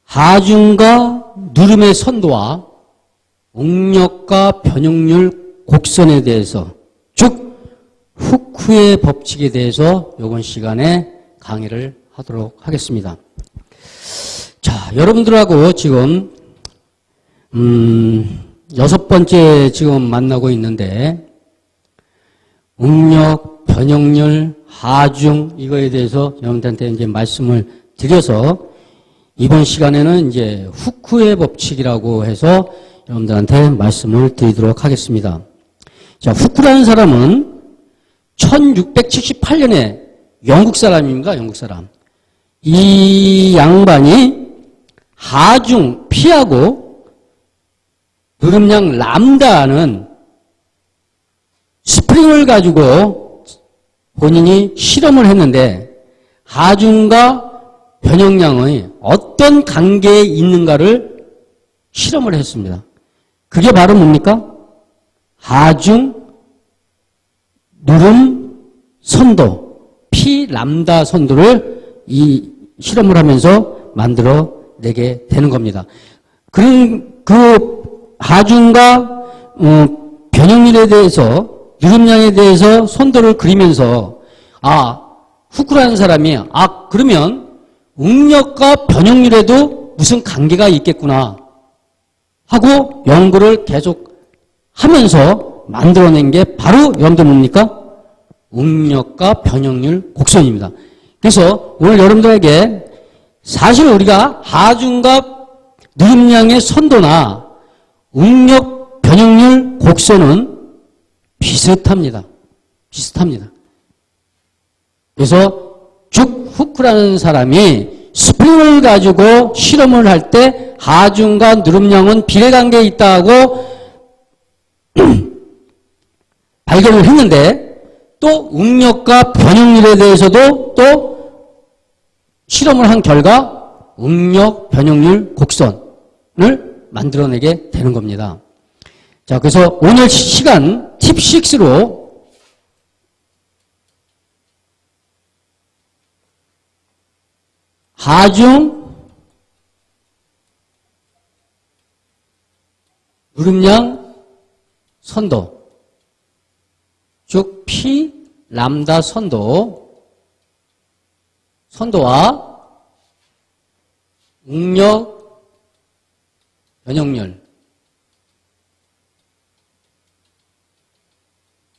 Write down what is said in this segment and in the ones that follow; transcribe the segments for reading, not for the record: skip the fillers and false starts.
하중과 누름의 선도와 응력과 변형률 곡선에 대해서, 즉 후쿠의 법칙에 대해서 이번 시간에 강의를 하도록 하겠습니다. 자, 여러분들하고 지금 6번째 지금 만나고 있는데, 응력, 변형률, 하중 이거에 대해서 여러분들한테 이제 말씀을 드려서 이번 시간에는 이제 후쿠의 법칙이라고 해서 여러분들한테 말씀을 드리도록 하겠습니다. 자, 후쿠라는 사람은 1678년에 영국 사람입니다. 영국 사람. 이 양반이 하중 P하고 누름량 람다는 스프링을 가지고 본인이 실험을 했는데 하중과 변형량의 어떤 관계에 있는가를 실험을 했습니다. 그게 바로 뭡니까? 하중, 누름, 선도, P 람다 선도를 이 실험을 하면서 만들어내게 되는 겁니다. 그런 그 하중과 변형률에 대해서, 누름량에 대해서 선도를 그리면서 후쿠라는 사람이 그러면 응력과 변형률에도 무슨 관계가 있겠구나 하고 연구를 계속 하면서 만들어낸 게 바로 여러분들 뭡니까? 응력과 변형률 곡선입니다. 그래서 오늘 여러분들에게 사실 우리가 하중과 누름량의 선도나 응력, 변형률 곡선은 비슷합니다. 비슷합니다. 그래서 즉 후쿠라는 사람이 스프링을 가지고 실험을 할 때 하중과 누름량은 비례관계에 있다고 발견을 했는데 또 응력과 변형률에 대해서도 또 실험을 한 결과 응력, 변형률 곡선을 만들어내게 되는 겁니다. 자, 그래서 오늘 시간 팁 6로 하중, 누름량, 선도, 즉 P, 람다 선도와 응력, 변형률,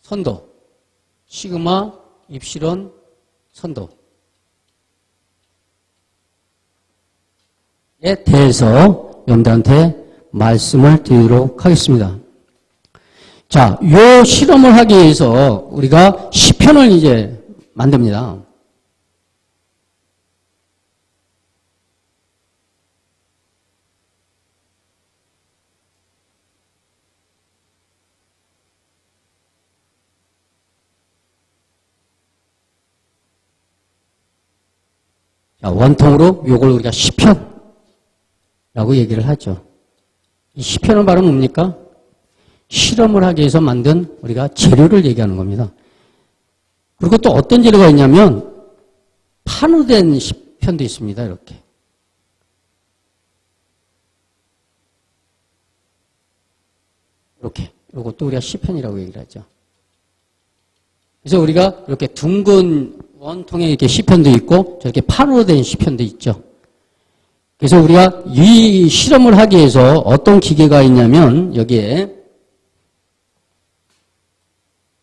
선도, 시그마, 입실론, 선도에 대해서 여러분들한테 말씀을 드리도록 하겠습니다. 자, 요 실험을 하기 위해서 우리가 시편을 이제 만듭니다. 자, 원통으로 요걸 우리가 시편라고 얘기를 하죠. 이 시편은 바로 뭡니까? 실험을 하기 위해서 만든 우리가 재료를 얘기하는 겁니다. 그리고 또 어떤 재료가 있냐면 판호된 시편도 있습니다. 이렇게. 이렇게. 이것도 우리가 시편이라고 얘기를 하죠. 그래서 우리가 이렇게 둥근 원통에 이렇게 시편도 있고 저렇게 판으로 된 시편도 있죠. 그래서 우리가 이 실험을 하기 위해서 어떤 기계가 있냐면 여기에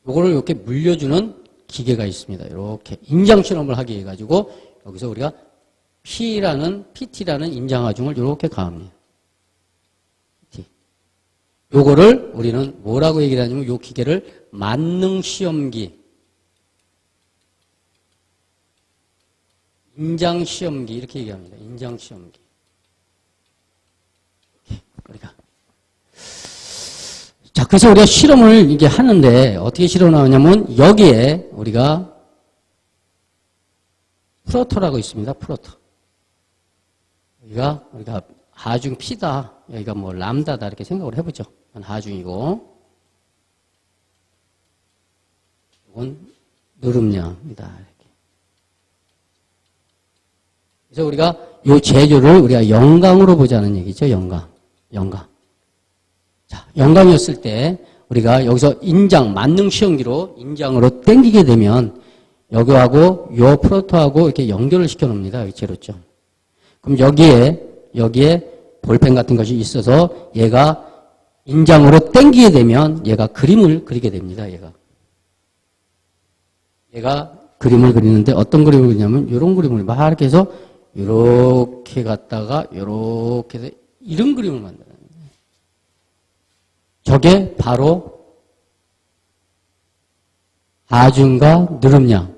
요거를 이렇게 물려주는 기계가 있습니다. 이렇게 인장 실험을 하기 위해 가지고 여기서 우리가 PT라는 인장하중을 이렇게 가합니다. 요거를 우리는 뭐라고 얘기를 하냐면 요 기계를 만능시험기, 인장시험기 이렇게 얘기합니다. 인장시험기. 우리가 자, 그래서 우리가 실험을 이게 하는데 어떻게 실험을 하냐면 여기에 우리가 프로터라고 있습니다. 프로터. 우리가 하중 P다. 여기가 뭐 람다다 이렇게 생각을 해보죠. 하중이고 이건 누름량입니다. 이렇게. 그래서 우리가 요 재료를 우리가 영광으로 보자는 얘기죠. 영광. 자, 영광이었을 때 우리가 여기서 인장, 만능 시험기로 인장으로 당기게 되면 여기하고 요 프로토하고 이렇게 연결을 시켜 놓습니다. 여기 재료점. 그럼 여기에 볼펜 같은 것이 있어서 얘가 인장으로 당기게 되면 얘가 그림을 그리게 됩니다. 얘가 그림을 그리는데 어떤 그림을 그리냐면 이런 그림을 막 이렇게 해서 이렇게 갔다가 이렇게 해서 이런 그림을 만들어요. 저게 바로 하중과 누름양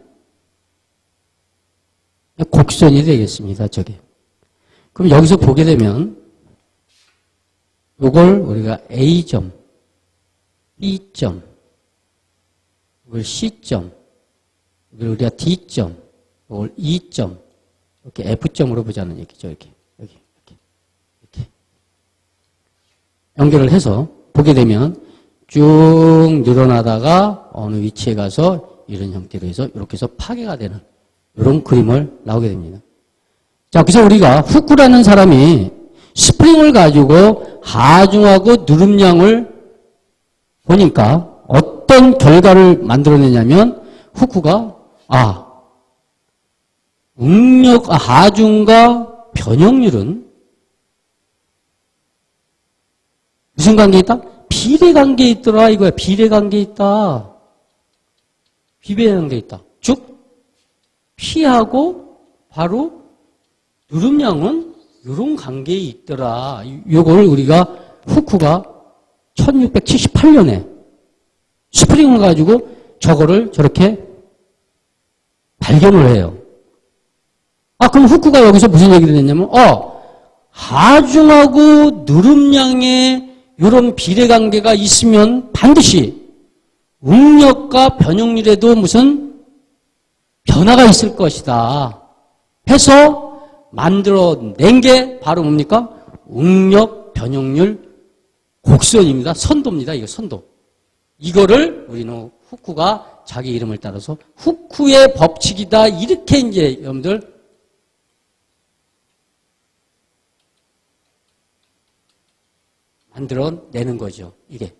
곡선이 되겠습니다. 저게. 그럼 여기서 보게 되면 이걸 우리가 A점, B점, 이걸 C점, 이걸 우리가 D점, 이걸 E점, 이렇게 F점으로 보자는 얘기죠. 이렇게 연결을 해서 보게 되면 쭉 늘어나다가 어느 위치에 가서 이런 형태로 해서 이렇게 해서 파괴가 되는 이런 그림을 나오게 됩니다. 자, 그래서 우리가 후쿠라는 사람이 스프링을 가지고 하중하고 누름량을 보니까 어떤 결과를 만들어내냐면 후쿠가 하중과 변형률은 무슨 관계에 있다? 비례관계에 있더라 이거야. 비례관계에 있다. 비례관계에 있다. 즉 P하고 바로 누름량은 이런 관계에 있더라. 요걸 우리가 후쿠가 1678년에 스프링을 가지고 저거를 저렇게 발견을 해요. 그럼 후쿠가 여기서 무슨 얘기를 했냐면 하중하고 누름량의 이런 비례관계가 있으면 반드시 응력과 변형률에도 무슨 변화가 있을 것이다 해서 만들어낸 게 바로 뭡니까? 응력, 변형률, 곡선입니다. 선도입니다. 이거 선도. 이거를 우리는 후쿠가 자기 이름을 따라서 후쿠의 법칙이다. 이렇게 이제 여러분들 만들어내는 거죠. 이게.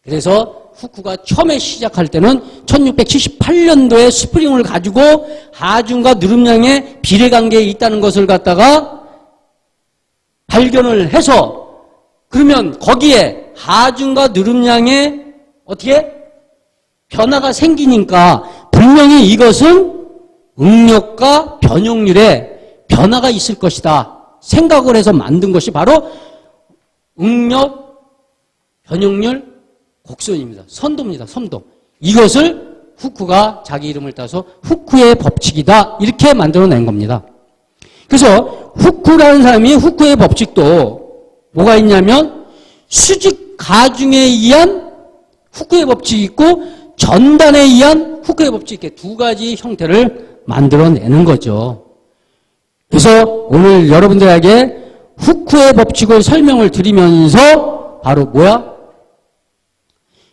그래서 후쿠가 처음에 시작할 때는 1678년도에 스프링을 가지고 하중과 누름량의 비례관계에 있다는 것을 갖다가 발견을 해서 그러면 거기에 하중과 누름량의 어떻게 변화가 생기니까 분명히 이것은 응력과 변형률에 변화가 있을 것이다 생각을 해서 만든 것이 바로 응력, 변형률, 곡선입니다. 선도입니다. 선도. 이것을 후쿠가 자기 이름을 따서 후쿠의 법칙이다. 이렇게 만들어낸 겁니다. 그래서 후쿠라는 사람이 후쿠의 법칙도 뭐가 있냐면 수직 가중에 의한 후쿠의 법칙이 있고 전단에 의한 후쿠의 법칙이 이렇게 두 가지 형태를 만들어내는 거죠. 그래서 오늘 여러분들에게 후쿠의 법칙을 설명을 드리면서 바로 뭐야?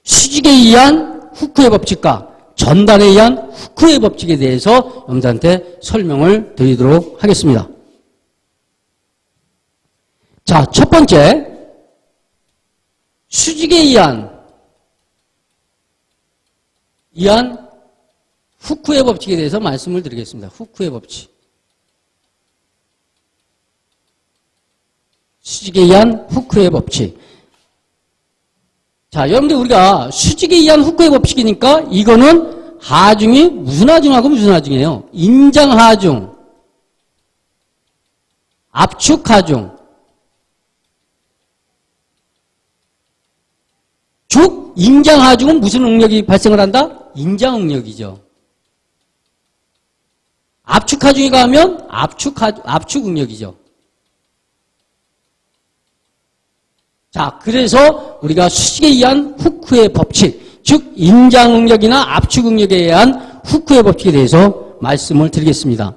수직에 의한 후쿠의 법칙과 전단에 의한 후쿠의 법칙에 대해서 여러분들한테 설명을 드리도록 하겠습니다. 자, 첫 번째 수직에 의한 후쿠의 법칙에 대해서 말씀을 드리겠습니다. 후쿠의 법칙. 수직에 의한 후쿠의 법칙. 자, 여러분들 우리가 수직에 의한 후쿠의 법칙이니까 이거는 하중이 무슨 하중하고 무슨 하중이에요? 인장하중, 압축하중. 즉 인장하중은 무슨 응력이 발생을 한다? 인장응력이죠. 압축하중이 가면 압축응력이죠. 자, 그래서 우리가 수직에 의한 후쿠의 법칙, 즉 인장응력이나 압축응력에 의한 후쿠의 법칙에 대해서 말씀을 드리겠습니다.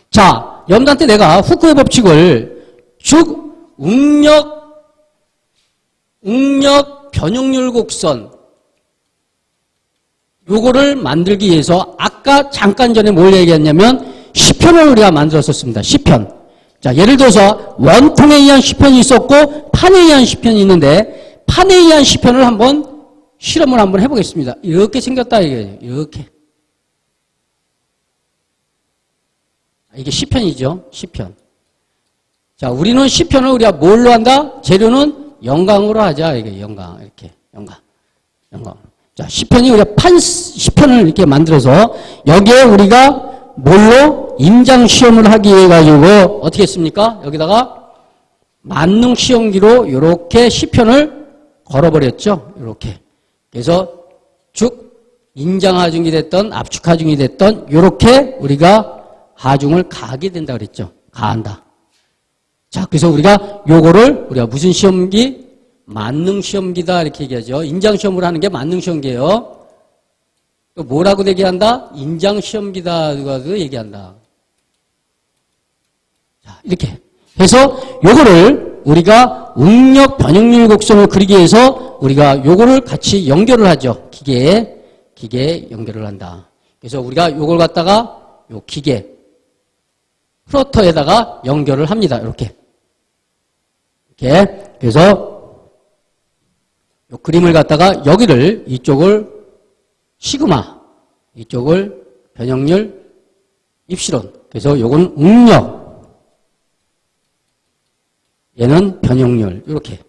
자, 여러분들한테 내가 후쿠의 법칙을 즉 응력 변형률 곡선 요거를 만들기 위해서 아까 잠깐 전에 뭘 얘기했냐면 시편을 우리가 만들었었습니다. 시편. 자, 예를 들어서 원통에 의한 시편이 있었고 판에 의한 시편이 있는데 판에 의한 시편을 한번 실험을 한번 해보겠습니다. 이렇게 생겼다 이게 이렇게. 이게 시편이죠. 시편. 자, 우리는 시편을 우리가 뭘로 한다? 재료는 영광으로 하자. 이게 영광 이렇게 영광. 자, 시편이 우리가 시편을 이렇게 만들어서 여기에 우리가 뭘로 임장 시험을 하기 위해 가지고 어떻게 했습니까? 여기다가 만능 시험기로 이렇게 시편을 걸어버렸죠. 이렇게. 그래서 쭉 인장 하중이 됐던 압축 하중이 됐던 이렇게 우리가 하중을 가하게 된다 그랬죠. 가한다. 자, 그래서 우리가 요거를 우리가 무슨 시험기? 만능 시험기다 이렇게 얘기하죠. 인장 시험을 하는 게 만능 시험기예요. 뭐라고 얘기한다? 인장 시험기다 누가도 얘기한다. 자, 이렇게 해서 요거를 우리가 응력 변형률 곡선을 그리기 위해서 우리가 요거를 같이 연결을 하죠. 기계에 연결을 한다. 그래서 우리가 요걸 갖다가 요 기계 플로터에다가 연결을 합니다. 이렇게. 그래서 요 그림을 갖다가 여기를 이쪽을 시그마, 이쪽을 변형률 입시론. 그래서 요건 응력, 얘는 변형률. 이렇게.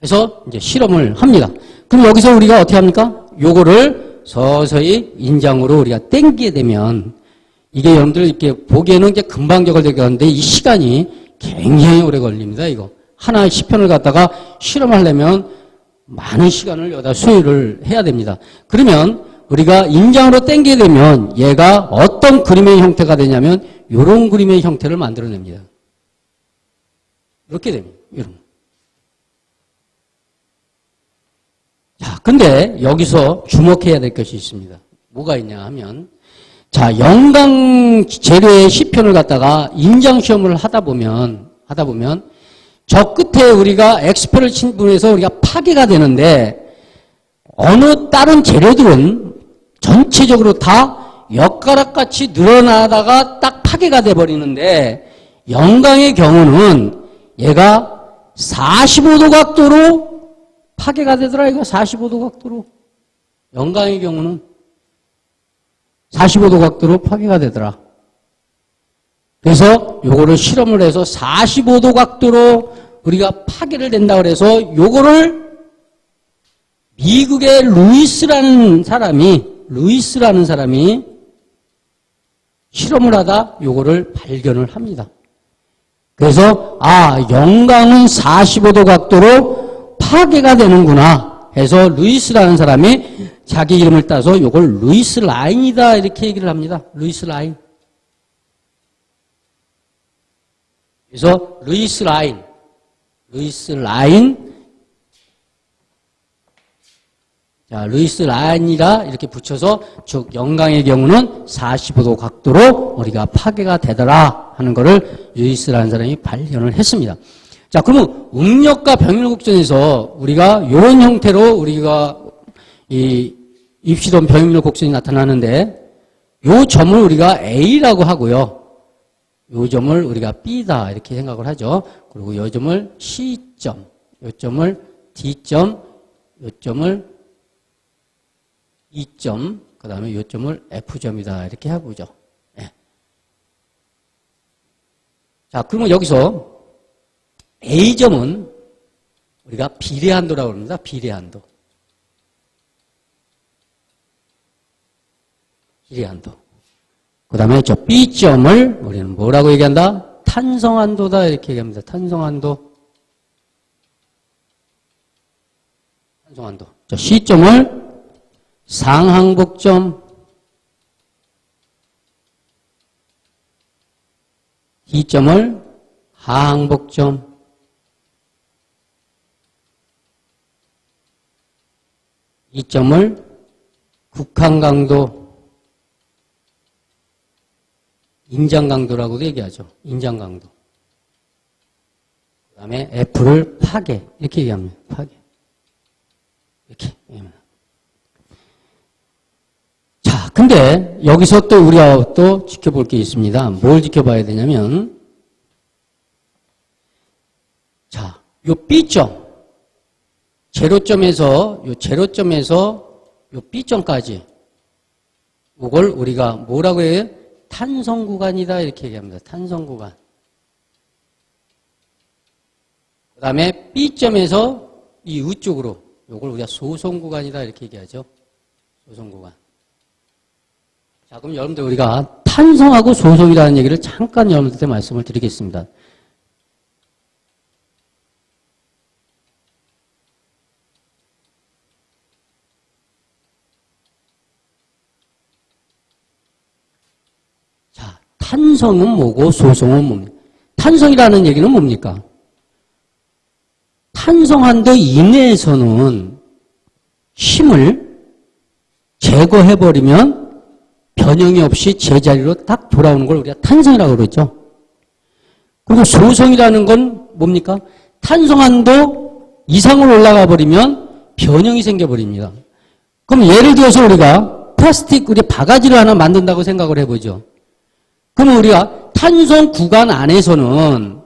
해서 이제 실험을 합니다. 그럼 여기서 우리가 어떻게 합니까? 요거를 서서히 인장으로 우리가 땡기게 되면 이게 여러분들 이렇게 보기에는 이제 금방 적어되겠는데 이 시간이 굉장히 오래 걸립니다. 이거 하나의 시편을 갖다가 실험하려면 많은 시간을 여기다 소요를 해야 됩니다. 그러면 우리가 인장으로 땡기게 되면 얘가 어떤 그림의 형태가 되냐면 이런 그림의 형태를 만들어냅니다. 이렇게 됩니다. 이런. 자, 근데 여기서 주목해야 될 것이 있습니다. 뭐가 있냐 하면 자, 영광 재료의 시편을 갖다가 인장 시험을 하다 보면 저 끝에 우리가 X표를 친 부분에서 우리가 파괴가 되는데 어느 다른 재료들은 전체적으로 다 엿가락같이 늘어나다가 딱 파괴가 돼 버리는데 영광의 경우는 얘가 45도 각도로 파괴가 되더라. 이거 45도 각도로. 영광의 경우는 45도 각도로 파괴가 되더라. 그래서 요거를 실험을 해서 45도 각도로 우리가 파괴를 된다 그래서 요거를 미국의 루이스라는 사람이 실험을 하다 요거를 발견을 합니다. 그래서 영광은 45도 각도로 파괴가 되는구나 해서 루이스라는 사람이 자기 이름을 따서 요걸 루이스 라인이다 이렇게 얘기를 합니다. 루이스 라인. 그래서 루이스 라인. 자, 루이스 라인이라 이렇게 붙여서 즉 영광의 경우는 45도 각도로 우리가 파괴가 되더라 하는 거를 루이스라는 사람이 발견을 했습니다. 자, 그러면 응력과 병렬 곡선에서 우리가 이런 형태로 우리가 이 입시론 병렬 곡선이 나타나는데 요 점을 우리가 A라고 하고요. 요 점을 우리가 B다 이렇게 생각을 하죠. 그리고 요 점을 C점, 요 점을 D점, 요 점을 E점, 그 다음에 요 점을 F점이다 이렇게 해보죠. 네. 자, 그러면 여기서 A점은 우리가 비례한도라고 합니다. 비례한도. 그 다음에 저 B점을 우리는 뭐라고 얘기한다? 탄성한도다 이렇게 얘기합니다. 탄성한도. 저 C점을 상항복점, D점을 하항복점, E점을 국항강도, 인장강도라고도 얘기하죠. 인장강도. 그 다음에 F를 파괴, 이렇게 얘기합니다. 파괴. 이렇게 얘기합니다. 자, 근데 여기서 또 우리가 또 지켜볼 게 있습니다. 뭘 지켜봐야 되냐면, 자, 요 B점, 제로점에서 요 B점까지, 이걸 우리가 뭐라고 해요? 탄성 구간이다, 이렇게 얘기합니다. 탄성 구간. 그 다음에 B점에서 이 위쪽으로, 이걸 우리가 소송 구간이다, 이렇게 얘기하죠. 소송 구간. 자, 그럼 여러분들 우리가 탄성하고 소송이라는 얘기를 잠깐 여러분들한테 말씀을 드리겠습니다. 자, 탄성은 뭐고 소송은 뭡니까? 탄성이라는 얘기는 뭡니까? 탄성 한도 이내에서는 힘을 제거해버리면 변형이 없이 제자리로 딱 돌아오는 걸 우리가 탄성이라고 그러죠. 그리고 소송이라는 건 뭡니까? 탄성 한도 이상으로 올라가 버리면 변형이 생겨버립니다. 그럼 예를 들어서 우리가 플라스틱 우리 바가지를 하나 만든다고 생각을 해보죠. 그러면 우리가 탄성 구간 안에서는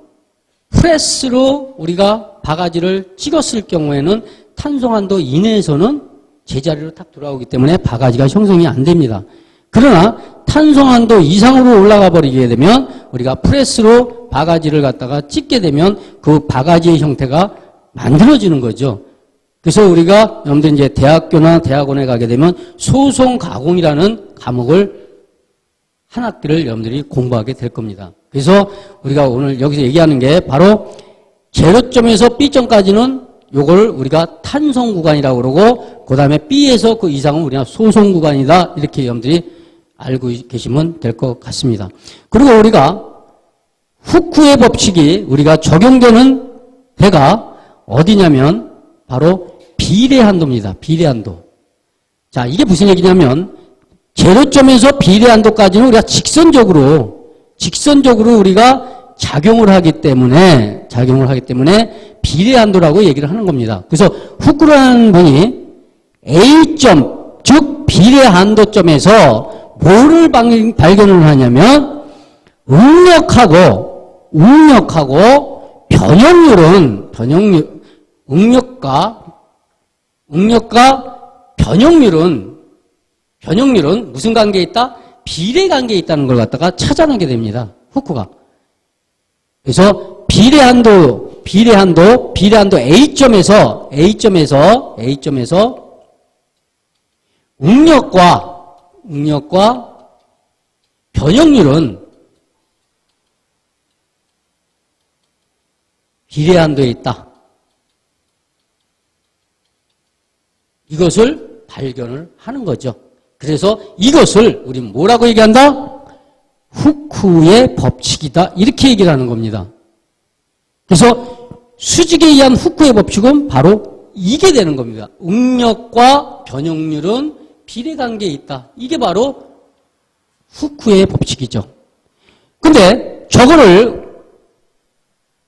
프레스로 우리가 바가지를 찍었을 경우에는 탄성 한도 이내에서는 제자리로 딱 돌아오기 때문에 바가지가 형성이 안 됩니다. 그러나 탄성 한도 이상으로 올라가 버리게 되면 우리가 프레스로 바가지를 갖다가 찍게 되면 그 바가지의 형태가 만들어지는 거죠. 그래서 우리가 여러분들 이제 대학교나 대학원에 가게 되면 소송 가공이라는 과목을 한 학기를 여러분들이 공부하게 될 겁니다. 그래서 우리가 오늘 여기서 얘기하는 게 바로 제로점에서 B점까지는 요걸 우리가 탄성 구간이라고 그러고 그 다음에 B에서 그 이상은 우리가 소송 구간이다 이렇게 여러분들이 알고 계시면 될 것 같습니다. 그리고 우리가 후쿠의 법칙이 우리가 적용되는 데가 어디냐면 바로 비례한도입니다. 비례한도. 자, 이게 무슨 얘기냐면 제로점에서 비례한도까지는 우리가 직선적으로 우리가 작용을 하기 때문에 비례한도라고 얘기를 하는 겁니다. 그래서 후쿠라는 분이 A점, 즉 비례한도점에서 뭐를 발견을 하냐면 응력하고 응력과 변형률은 무슨 관계에 있다? 비례 관계에 있다는 걸 갖다가 찾아내게 됩니다. 후쿠가. 그래서 비례한도 A점에서 응력과 변형률은 비례한도에 있다. 이것을 발견을 하는 거죠. 그래서 이것을 우리 뭐라고 얘기한다? 후쿠의 법칙이다. 이렇게 얘기를 하는 겁니다. 그래서 수직에 의한 후쿠의 법칙은 바로 이게 되는 겁니다. 응력과 변형률은 비례관계에 있다. 이게 바로 후쿠의 법칙이죠. 근데 저거를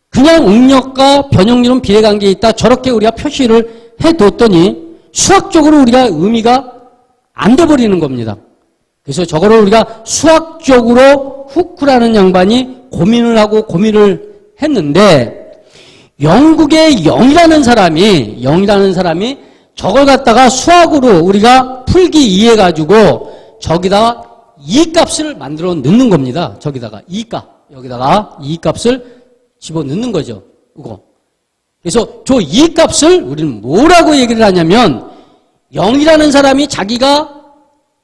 그냥 응력과 변형률은 비례관계에 있다. 저렇게 우리가 표시를 해뒀더니 수학적으로 우리가 의미가 안 돼버리는 겁니다. 그래서 저거를 우리가 수학적으로 후쿠라는 양반이 고민을 했는데 영국의 영이라는 사람이 저걸 갖다가 수학으로 우리가 풀기 이해가지고 저기다가 이 값을 만들어 넣는 겁니다. 저기다가 여기다가 이 값을 집어 넣는 거죠. 이거. 그래서 저 이 값을 우리는 뭐라고 얘기를 하냐면 0이라는 사람이 자기가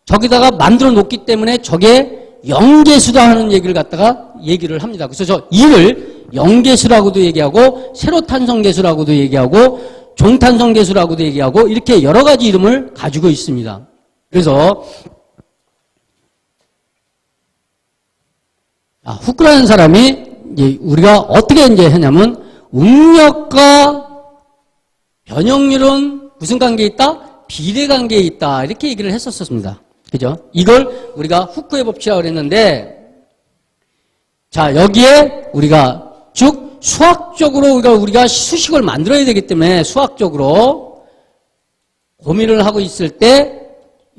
저기다가 만들어 놓기 때문에 저게 영계수다 하는 얘기를 갖다가 얘기를 합니다. 그래서 저 2를 영계수라고도 얘기하고 세로탄성계수라고도 얘기하고 종탄성계수라고도 얘기하고 이렇게 여러 가지 이름을 가지고 있습니다. 그래서 후쿠라는 사람이 이제 우리가 어떻게 이제 하냐면 응력과 변형률은 무슨 관계에 있다? 비례 관계에 있다. 이렇게 얘기를 했었습니다. 그죠? 이걸 우리가 후쿠의 법칙이라고 그랬는데 자, 여기에 우리가 즉 수학적으로 우리가 수식을 만들어야 되기 때문에 수학적으로 고민을 하고 있을 때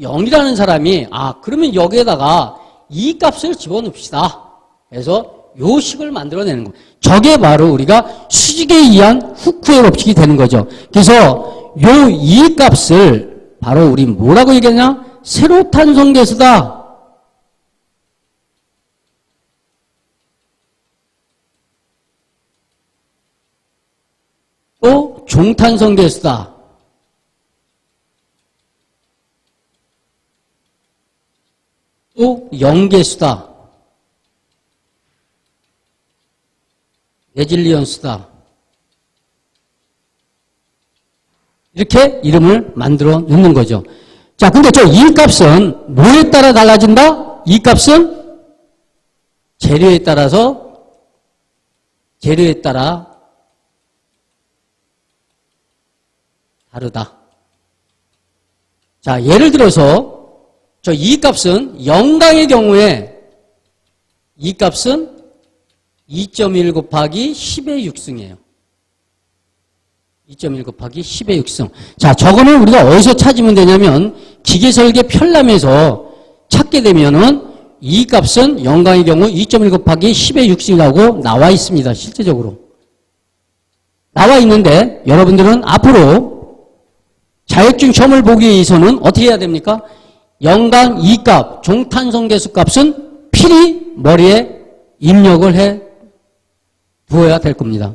0이라는 사람이 그러면 여기에다가 이 값을 집어넣읍시다. 그래서 요 식을 만들어내는 겁니다. 저게 바로 우리가 수직에 의한 후크의 법칙이 되는 거죠. 그래서 요 이 값을 바로 우리 뭐라고 얘기하냐? 세로탄성계수다. 또 종탄성계수다. 또 영계수다. 레질리언스다. 이렇게 이름을 만들어 놓는 거죠. 자, 근데 저 이 값은 뭐에 따라 달라진다? 이 값은 재료에 따라 다르다. 자, 예를 들어서 저 이 값은 영강의 경우에 이 값은 2.1 곱하기 10의 6승이에요. 2.1 곱하기 10의 6승. 자, 저거는 우리가 어디서 찾으면 되냐면 기계설계 편람에서 찾게 되면은 이 값은 영강의 경우 2.1 곱하기 10의 6승이라고 나와 있습니다. 실제적으로. 나와 있는데 여러분들은 앞으로 자격증 시험을 보기 위해서는 어떻게 해야 됩니까? 영강 이 값, 종탄성계수 값은 필히 머리에 입력을 해 두어야 될 겁니다.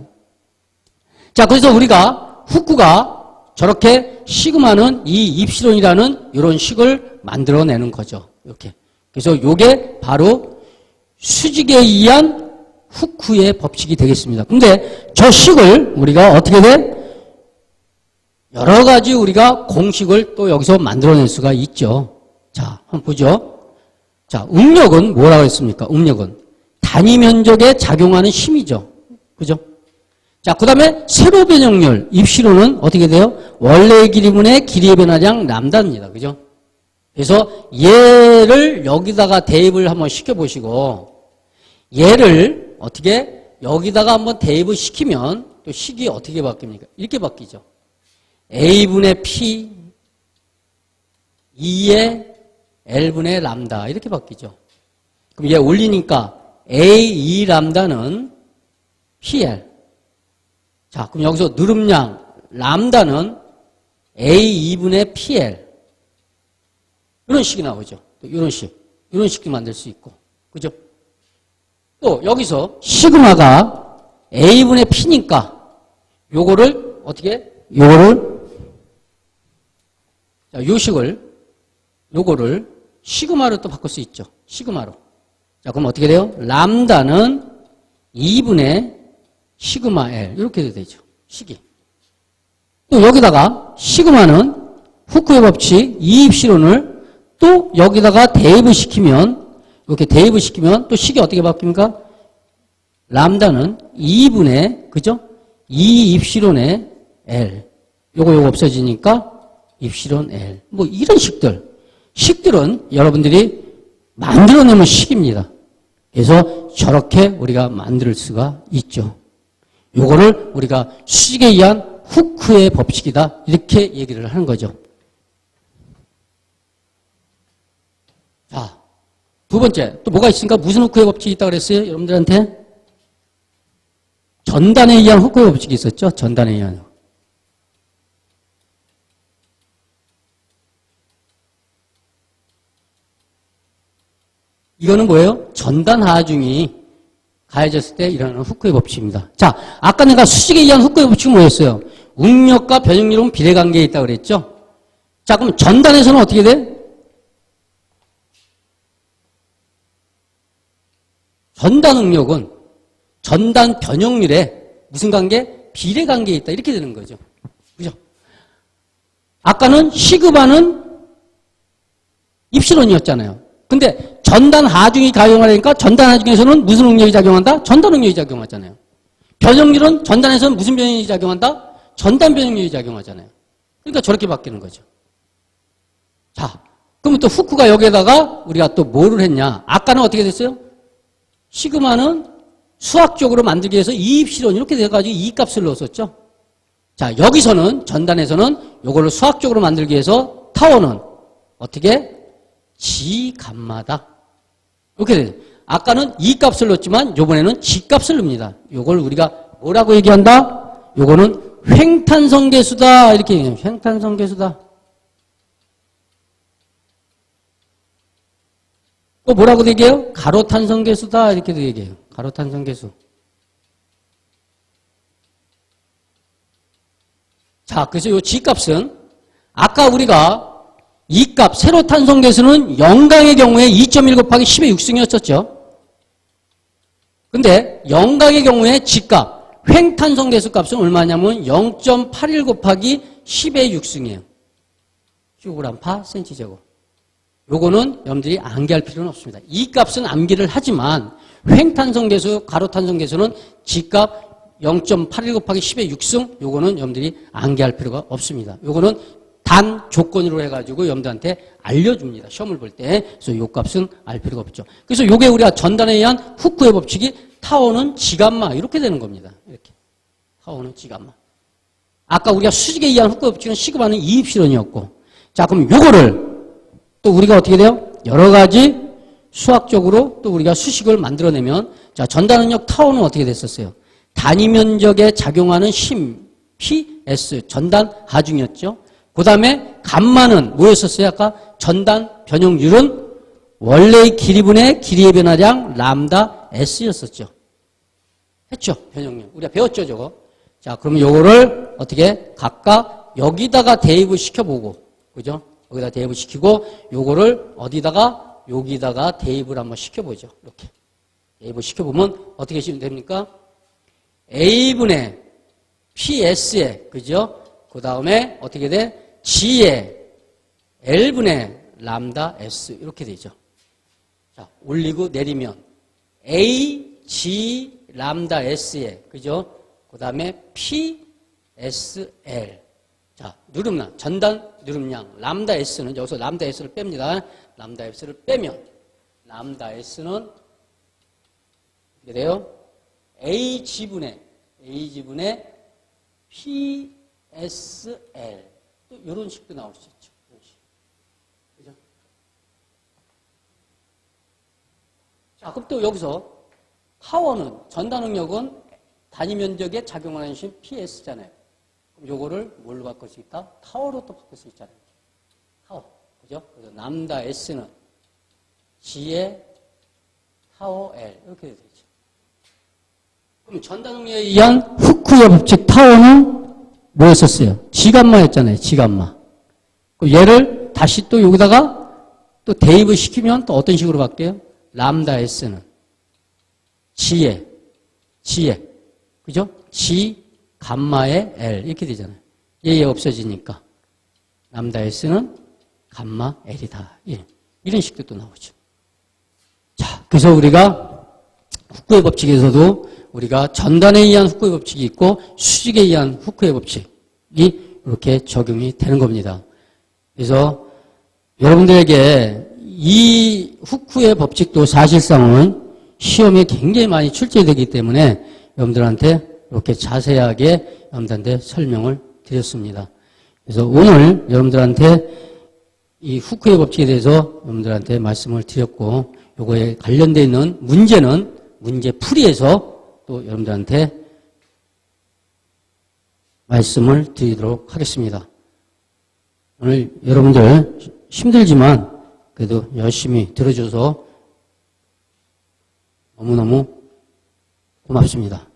자, 그래서 우리가 후크가 저렇게 시그마는 이 입시론이라는 이런 식을 만들어내는 거죠. 이렇게. 그래서 요게 바로 수직에 의한 후크의 법칙이 되겠습니다. 근데 저 식을 우리가 어떻게 돼? 여러 가지 우리가 공식을 또 여기서 만들어낼 수가 있죠. 자, 한번 보죠. 자, 응력은 뭐라고 했습니까? 응력은 단위 면적에 작용하는 힘이죠. 그죠? 자, 그 다음에 세로 변형률, 입시로는 어떻게 돼요? 원래의 길이분의 길이의 변화량 람다입니다. 그죠? 그래서 얘를 여기다가 대입을 한번 시켜보시고, 얘를 어떻게 여기다가 한번 대입을 시키면 또 식이 어떻게 바뀝니까? 이렇게 바뀌죠. A분의 P, 2의 L분의 람다. 이렇게 바뀌죠. 그럼 얘 올리니까 A2 람다는 PL. 자, 그럼 여기서 누름량 람다는 A2분의 PL. 이런 식이 나오죠. 또 이런 식도 만들 수 있고. 그죠? 또 여기서 시그마가 A분의 P니까 요거를 어떻게? 자, 요거를 시그마로 또 바꿀 수 있죠. 시그마로. 자, 그럼 어떻게 돼요? 람다는 2분의 시그마 L. 이렇게 되죠. 식이. 또 여기다가 시그마는 후크의 법칙 이입시론을 또 여기다가 대입을 시키면, 이렇게 대입을 시키면 또 식이 어떻게 바뀝니까? 람다는 2분의, 그죠? 2입시론의 L. 요거 없어지니까 입시론 L. 뭐 이런 식들은 여러분들이 만들어내면 식입니다. 그래서 저렇게 우리가 만들 수가 있죠. 요거를 우리가 수직에 의한 후크의 법칙이다. 이렇게 얘기를 하는 거죠. 자, 두 번째. 또 뭐가 있습니까? 무슨 후크의 법칙이 있다고 그랬어요? 여러분들한테? 전단에 의한 후크의 법칙이 있었죠? 전단에 의한. 이거는 뭐예요? 전단 하중이 가해졌을 때 일어나는 후크의 법칙입니다. 자, 아까 내가 수직에 의한 후크의 법칙은 뭐였어요? 응력과 변형률은 비례관계에 있다고 그랬죠? 자, 그럼 전단에서는 어떻게 돼? 전단 응력은 전단 변형률에 무슨 관계? 비례관계에 있다. 이렇게 되는 거죠. 그죠? 아까는 시그마는 입시론이었잖아요. 근데 전단 하중이 작용하니까 전단 하중에서는 무슨 응력이 작용한다? 전단 응력이 작용하잖아요. 변형률은 전단에서는 무슨 변형이 작용한다? 전단 변형률이 작용하잖아요. 그러니까 저렇게 바뀌는 거죠. 자, 그러면 또 후크가 여기에다가 우리가 또 뭐를 했냐? 아까는 어떻게 됐어요? 시그마는 수학적으로 만들기 위해서 이입시론 이렇게 돼가지고 이 값을 넣었었죠. 자, 여기서는 전단에서는 이거를 수학적으로 만들기 위해서 타워는 어떻게? 지값마다. 이렇게 돼요. 아까는 이 값을 넣었지만 요번에는 지 값을 넣습니다. 요걸 우리가 뭐라고 얘기한다? 요거는 횡탄성계수다. 이렇게 얘기해요. 횡탄성계수다. 또 뭐라고 얘기해요? 가로탄성계수다. 이렇게도 얘기해요. 가로탄성계수. 자, 그래서 요 G값은 아까 우리가 이 값, 세로탄성계수는 영강의 경우에 2.1 곱하기 10의 6승이었었죠. 근데 영강의 경우에 G값, 횡탄성계수 값은 얼마냐면 0.81 곱하기 10의 6승이에요. 큐그램 파 센티제곱. 요거는 여러분들이 암기할 필요는 없습니다. 이 값은 암기를 하지만 횡탄성계수, 가로탄성계수는 G값 0.81 곱하기 10의 6승 요거는 여러분들이 암기할 필요가 없습니다. 요거는 단 조건으로 해가지고 여러분들한테 알려줍니다. 시험을 볼 때. 그래서 요 값은 알 필요가 없죠. 그래서 요게 우리가 전단에 의한 후쿠의 법칙이 타워는 지감마 이렇게 되는 겁니다. 이렇게. 타워는 지감마. 아까 우리가 수직에 의한 후쿠의 법칙은 시급하는 이입실현이었고 자 그럼 요거를 또 우리가 어떻게 돼요? 여러 가지 수학적으로 또 우리가 수식을 만들어내면 자 전단능력 타워는 어떻게 됐었어요? 단위 면적에 작용하는 심 PS 전단 하중이었죠. 그 다음에 감마는 뭐였었어요? 아까 전단 변형률은 원래의 길이분의 길이의 변화량 람다 S였었죠. 했죠? 변형률. 우리가 배웠죠, 저거. 자, 그러면 요거를 어떻게 각각 여기다가 대입을 시켜보고, 그죠? 여기다 대입을 시키고, 요거를 어디다가? 여기다가 대입을 한번 시켜보죠. 이렇게. 대입을 시켜보면 어떻게 시면 됩니까? A분의 PS에, 그죠? 그 다음에 어떻게 돼? G에 L분의 람다 S. 이렇게 되죠. 자, 올리고 내리면 A, G, 람다 S에, 그죠? 그 다음에 P, S, L. 자, 누름량, 전단 누름량, 람다 S는 여기서 람다 S를 뺍니다. 람다 S를 빼면 람다 S는 어떻게 돼요? AG분의 PSL. 또 이런 식도 나올 수 있죠. 이런 식. 그죠? 자, 그럼 또 여기서 타워는 전단 능력은 단위 면적에 작용하는 심 PS잖아요. 그럼 요거를 뭘로 바꿀 수 있다? 타워로 또 바꿀 수 있잖아요. 타워. 그죠? 그래서 람다 S는 G의 타워 L. 이렇게 되죠. 그럼 전단 능력에 의한 후쿠의 법칙 타워는 뭐였었어요? 지감마였잖아요. 지감마. 얘를 다시 또 여기다가 또 대입을 시키면 또 어떤 식으로 바뀌어요? 람다 S는 G에 그죠? G 감마의 L 이렇게 되잖아요. 얘 없어지니까 람다 S는 감마 L이다. 예. 이런 식도 또 나오죠. 자, 그래서 우리가 후쿠의 법칙에서도 우리가 전단에 의한 후쿠의 법칙이 있고 수직에 의한 후쿠의 법칙이 이렇게 적용이 되는 겁니다. 그래서 여러분들에게 이 후쿠의 법칙도 사실상은 시험에 굉장히 많이 출제되기 때문에 여러분들한테 이렇게 자세하게 여러분들한테 설명을 드렸습니다. 그래서 오늘 여러분들한테 이 후쿠의 법칙에 대해서 여러분들한테 말씀을 드렸고 요거에 관련되어 있는 문제는 문제풀이에서 또 여러분들한테 말씀을 드리도록 하겠습니다. 오늘 여러분들 힘들지만 그래도 열심히 들어줘서 너무너무 고맙습니다.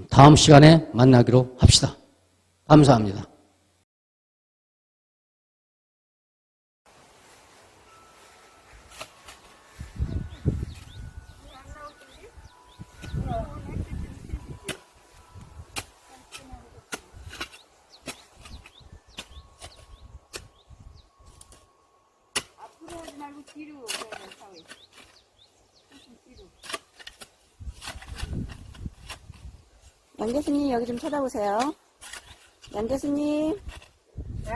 다음 시간에 만나기로 합시다. 감사합니다. 양 교수님 여기 좀 쳐다보세요. 양 교수님. 네.